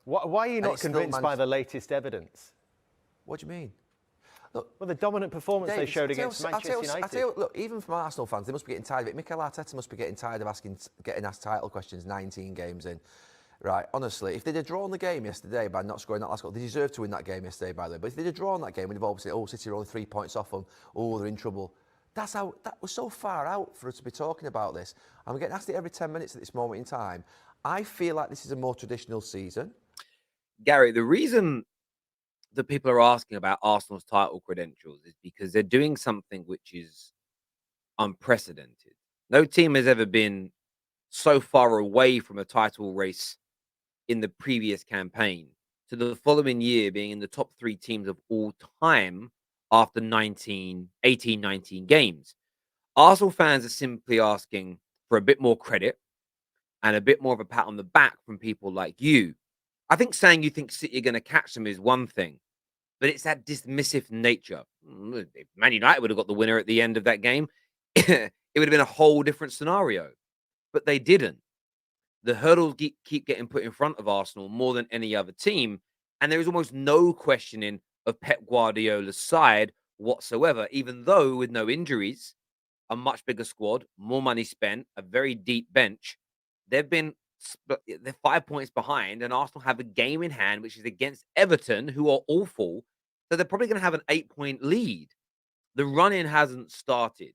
Why are you not convinced by the latest evidence? What do you mean? Look, well, the dominant performance they showed against Manchester United. Look, even from Arsenal fans, they must be getting tired of it. Mikel Arteta must be getting tired of getting asked title questions 19 games in. Right, honestly, if they'd have drawn the game yesterday by not scoring that last goal, they deserved to win that game yesterday, by the way. But if they'd have drawn that game, we'd have obviously, City are only 3 points off them. Oh, they're in trouble. That was so far out for us to be talking about this. And we're getting asked it every 10 minutes at this moment in time. I feel like this is a more traditional season. Gary, the reason that people are asking about Arsenal's title credentials is because they're doing something which is unprecedented. No team has ever been so far away from a title race in the previous campaign to the following year being in the top 3 teams of all time after 18, 19 games. Arsenal fans are simply asking for a bit more credit and a bit more of a pat on the back from people like you. I think saying you think City are going to catch them is one thing, but it's that dismissive nature. If Man United would have got the winner at the end of that game, it would have been a whole different scenario. But they didn't. The hurdles keep getting put in front of Arsenal more than any other team, and there is almost no questioning of Pep Guardiola's side whatsoever, even though with no injuries, a much bigger squad, more money spent, a very deep bench, they're 5 points behind, and Arsenal have a game in hand, which is against Everton, who are awful. So they're probably going to have an 8-point lead. The run-in hasn't started.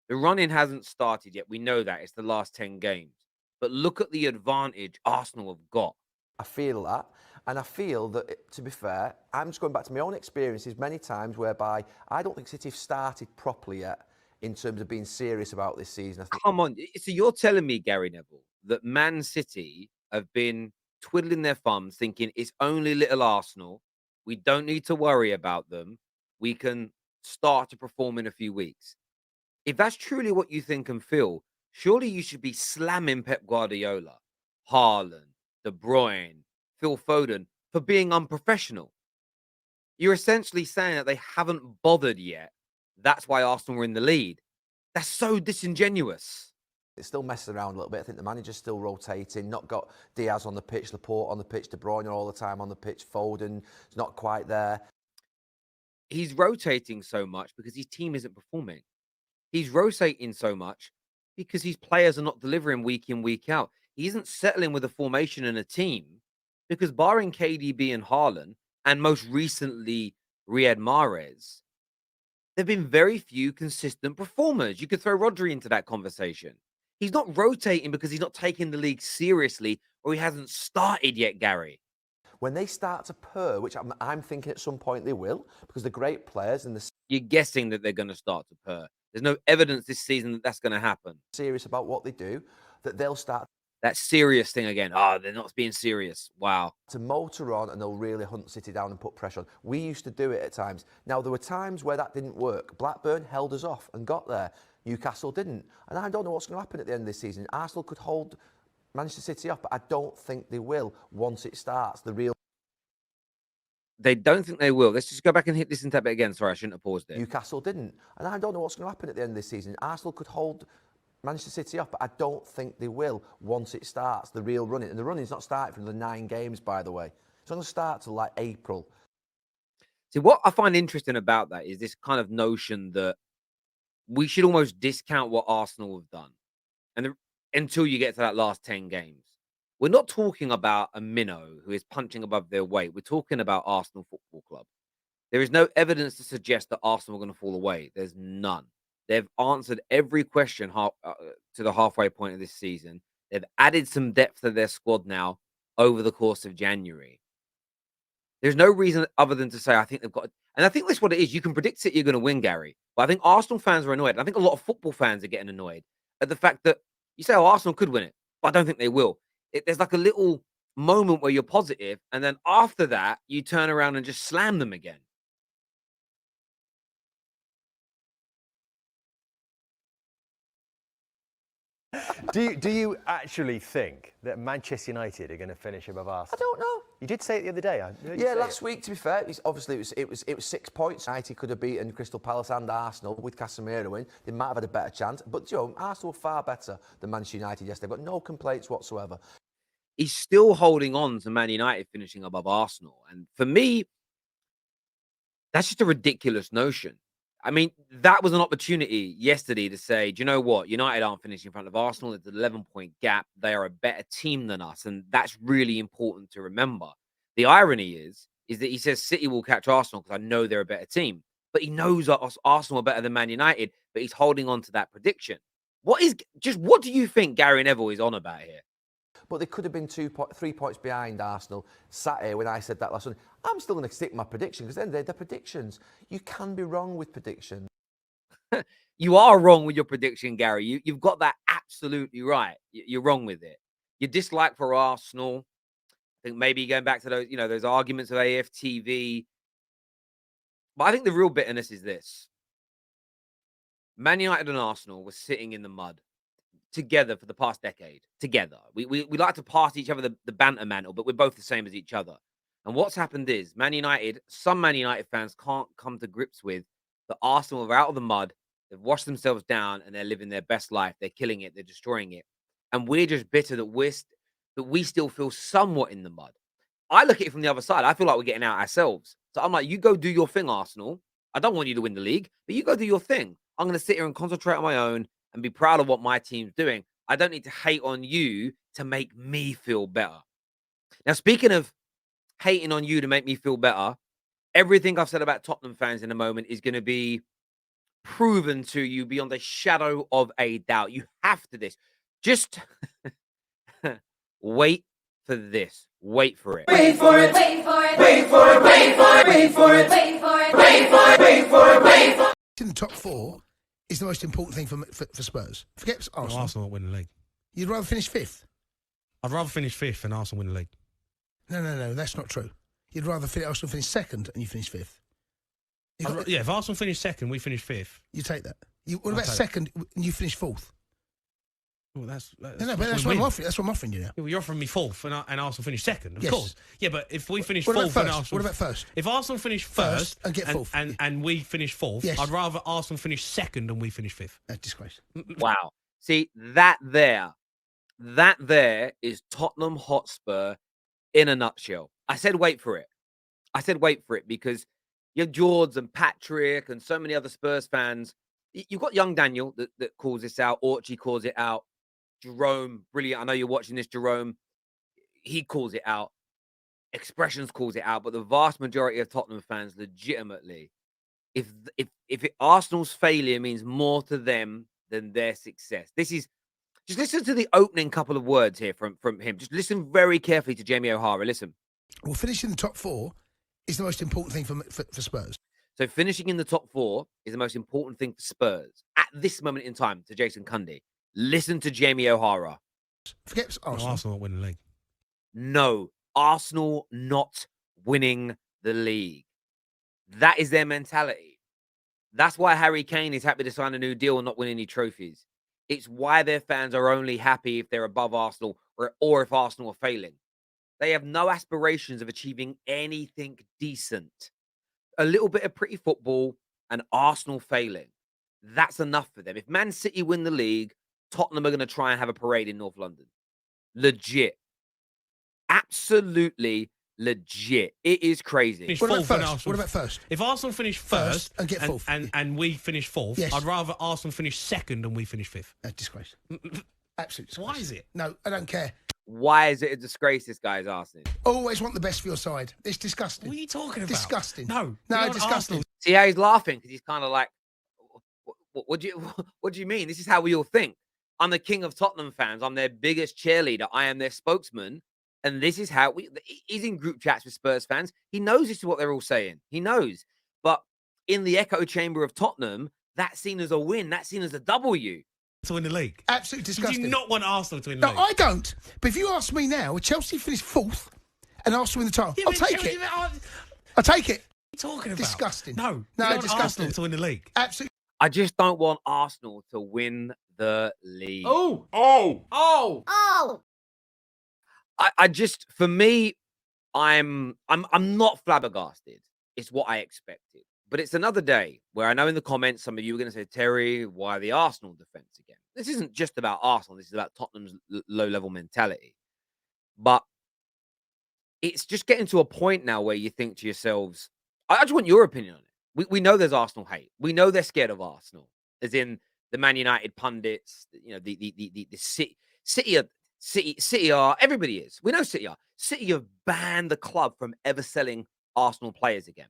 The run-in hasn't started yet. We know that. It's the last 10 games. But look at the advantage Arsenal have got. I feel that. And I feel that, to be fair, I'm just going back to my own experiences many times whereby I don't think City have started properly yet in terms of being serious about this season. Come on. So you're telling me, Gary Neville, that Man City have been twiddling their thumbs thinking it's only little Arsenal. We don't need to worry about them. We can start to perform in a few weeks. If that's truly what you think and feel, surely you should be slamming Pep Guardiola, Haaland, De Bruyne, Phil Foden for being unprofessional. You're essentially saying that they haven't bothered yet. That's why Arsenal were in the lead. That's so disingenuous. It's still messing around a little bit. I think the manager's still rotating. Not got Diaz on the pitch, Laporte on the pitch, De Bruyne all the time on the pitch. Foden is not quite there. He's rotating so much because his team isn't performing. He's rotating so much because his players are not delivering week in, week out. He isn't settling with a formation and a team because barring KDB and Haaland, and most recently Riyad Mahrez, there have been very few consistent performers. You could throw Rodri into that conversation. He's not rotating because he's not taking the league seriously or he hasn't started yet, Gary. When they start to purr, which I'm thinking at some point they will, because they're great players and you're guessing that they're going to start to purr. There's no evidence this season that that's going to happen. Serious about what they do, that they'll start. That serious thing again. Oh, they're not being serious. Wow. To motor on and they'll really hunt City down and put pressure on. We used to do it at times. Now, there were times where that didn't work. Blackburn held us off and got there. Newcastle didn't. And I don't know what's going to happen at the end of this season. Arsenal could hold Manchester City off, but I don't think they will once it starts. They don't think they will. Let's just go back and hit this into that again. Sorry, I shouldn't have paused it. Newcastle didn't. And I don't know what's going to happen at the end of this season. Arsenal could hold Manchester City off, but I don't think they will once it starts, the real running. And the running's not starting for another 9 games, by the way. It's not going to start till like April. See, what I find interesting about that is this kind of notion that we should almost discount what Arsenal have done until you get to that last 10 games. We're not talking about a minnow who is punching above their weight. We're talking about Arsenal Football Club. There is no evidence to suggest that Arsenal are going to fall away. There's none. They've answered every question to the halfway point of this season. They've added some depth to their squad now over the course of January. There's no reason other than to say, I think they've got... And I think that's what it is. You can predict that you're going to win, Gary. But I think Arsenal fans are annoyed. I think a lot of football fans are getting annoyed at the fact that you say, oh, Arsenal could win it, but I don't think they will. There's like a little moment where you're positive, and then after that, you turn around and just slam them again. Do you actually think that Manchester United are going to finish above Arsenal? I don't know. You did say it the other day. Yeah, last week, to be fair, it was 6 points. United could have beaten Crystal Palace and Arsenal with Casemiro in. They might have had a better chance. But, Arsenal were far better than Manchester United yesterday. They've got no complaints whatsoever. he's still holding on to Man United finishing above Arsenal. And for me, that's just a ridiculous notion. I mean, that was an opportunity yesterday to say, do you know what? United aren't finishing in front of Arsenal. It's an 11-point gap. They are a better team than us. And that's really important to remember. The irony is that he says City will catch Arsenal because I know they're a better team. But he knows Arsenal are better than Man United, but he's holding on to that prediction. What do you think Gary Neville is on about here? But they could have been 3 points behind Arsenal sat here when I said that last one. I'm still going to stick my prediction because then they're predictions. You can be wrong with predictions. You are wrong with your prediction, Gary. You've got that absolutely right. You're wrong with it. Your dislike for Arsenal, I think maybe going back to those, those arguments of AFTV. But I think the real bitterness is this. Man United and Arsenal were sitting in the mud together for the past decade. Together. We like to pass each other the banter mantle, but we're both the same as each other. And what's happened is some Man United fans can't come to grips with that Arsenal are out of the mud. They've washed themselves down and they're living their best life. They're killing it. They're destroying it. And we're just bitter that we still feel somewhat in the mud. I look at it from the other side. I feel like we're getting out ourselves. So I'm like, you go do your thing, Arsenal. I don't want you to win the league, but you go do your thing. I'm going to sit here and concentrate on my own and be proud of what my team's doing. I don't need to hate on you to make me feel better. Now, speaking of hating on you to make me feel better, everything I've said about Tottenham fans in a moment is going to be proven to you beyond a shadow of a doubt. You have to this. Just wait for this. Wait for it. Wait for it. Wait for it. Wait for it. Wait for it. Wait for it. Wait for it. Wait for it. Wait for it. Wait for it. In the top four is the most important thing for Spurs. Forget Arsenal. No, Arsenal won't win the league. You'd rather finish fifth? I'd rather finish fifth than Arsenal win the league. No, that's not true. You'd rather Arsenal finish second and you finish fifth. Yeah, if Arsenal finish second, we finish fifth. You take that. What about second and you finish fourth? Well, that's but that's what I'm offering. That's what I'm offering you now. Yeah, well, you're offering me fourth and Arsenal finish second, of Yes. course. Yeah, but if we finish What about fourth and first? Arsenal... What about first? If Arsenal finish first and get fourth. And we finish fourth, Yes. I'd rather Arsenal finish second and we finish fifth. That's disgrace. Wow. See, that there is Tottenham Hotspur in a nutshell. I said wait for it. Because you're George and Patrick and so many other Spurs fans. You've got young Daniel that calls this out. Orchie calls it out. Jerome, brilliant. I know you're watching this, Jerome. He calls it out. Expressions calls it out. But the vast majority of Tottenham fans, legitimately, if Arsenal's failure means more to them than their success. Just listen to the opening couple of words here from him. Just listen very carefully to Jamie O'Hara. Listen. Well, finishing the top four is the most important thing for Spurs. So finishing in the top four is the most important thing for Spurs at this moment in time, to Jason Cundy. Listen to Jamie O'Hara. Forget Arsenal. No, Arsenal won't win the league. No, Arsenal not winning the league. That is their mentality. That's why Harry Kane is happy to sign a new deal and not win any trophies. It's why their fans are only happy if they're above Arsenal or if Arsenal are failing. They have no aspirations of achieving anything decent. A little bit of pretty football and Arsenal failing. That's enough for them. If Man City win the league, Tottenham are going to try and have a parade in North London. Legit. Absolutely legit. It is crazy. Finish What about fourth and first? Arsenal- What about first? If Arsenal finish first and get fourth. and we finish fourth, Yes. I'd rather Arsenal finish second and we finish fifth. That's disgrace. Absolute disgrace. Why is it? No, I don't care. Why is it a disgrace this guy's asking? Always want the best for your side. It's disgusting. What are you talking about? Disgusting. No, disgusting. Arsenal. See how he's laughing? Because he's kind of like, what do you mean? This is how we all think. I'm the king of Tottenham fans. I'm their biggest cheerleader. I am their spokesman. And this is how he's in group chats with Spurs fans. He knows this is what they're all saying. He knows. But in the echo chamber of Tottenham, that's seen as a win. That's seen as a W. To win the league. Absolutely disgusting. Do you not want Arsenal to win the No, league? I don't. But if you ask me now, would Chelsea finish fourth and Arsenal win the title? I'll take it. I'll take it. What are you talking about? Disgusting. No, you No, want disgusting. Arsenal to win the league. Absolutely. I just don't want Arsenal to win the league. I just, for me, I'm not flabbergasted. It's what I expected. But it's another day where I know in the comments some of you are going to say, Terry, why the Arsenal defense again? This isn't just about Arsenal. This is about Tottenham's low-level mentality. But it's just getting to a point now where you think to yourselves, I just want your opinion on it. We know there's Arsenal hate. We know they're scared of Arsenal, as in the Man United pundits, you know, the City are, everybody is. We know City are. City have banned the club from ever selling Arsenal players again.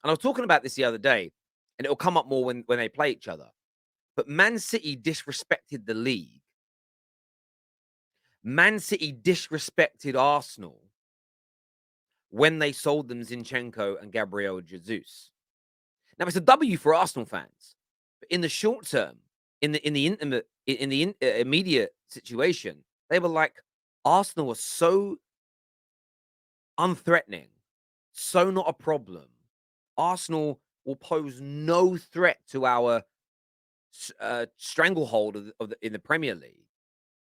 And I was talking about this the other day, and it'll come up more when they play each other. But Man City disrespected the league. Man City disrespected Arsenal when they sold them Zinchenko and Gabriel Jesus. Now, it's a W for Arsenal fans. But in the short term, in the immediate situation, they were like, Arsenal was so unthreatening, so not a problem. Arsenal will pose no threat to our stranglehold in the Premier League,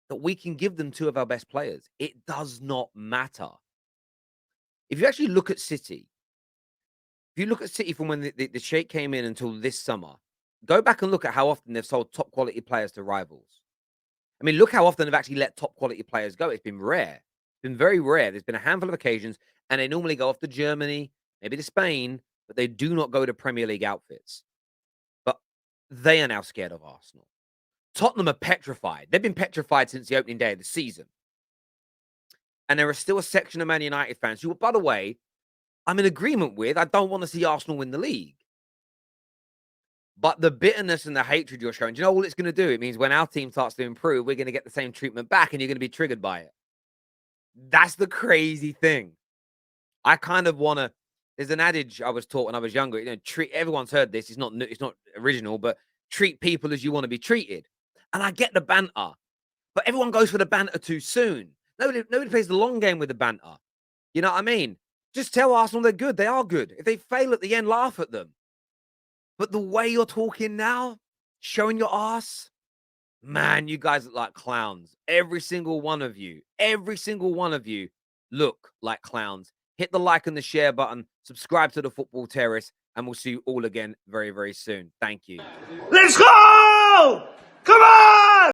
that we can give them two of our best players. It does not matter. If you actually look at City, from when the Sheikh came in until this summer, go back and look at how often they've sold top quality players to rivals. I mean, look how often they've actually let top quality players go. It's been rare. It's been very rare. There's been a handful of occasions, and they normally go off to Germany, maybe to Spain, but they do not go to Premier League outfits. But they are now scared of Arsenal. Tottenham are petrified. They've been petrified since the opening day of the season. And there is still a section of Man United fans who, by the way, I'm in agreement with. I don't want to see Arsenal win the league. But the bitterness and the hatred you're showing, do you know all it's going to do? It means when our team starts to improve, we're going to get the same treatment back, and you're going to be triggered by it. That's the crazy thing. I kind of want to. There's an adage I was taught when I was younger. You know, everyone's heard this. It's not original, but treat people as you want to be treated. And I get the banter, but everyone goes for the banter too soon. Nobody plays the long game with the banter. You know what I mean? Just tell Arsenal they're good. They are good. If they fail at the end, laugh at them. But the way you're talking now, showing your ass, man, you guys look like clowns. Every single one of you look like clowns. Hit the like and the share button. Subscribe to the Football Terrace, and we'll see you all again very, very soon. Thank you. Let's go! Come on!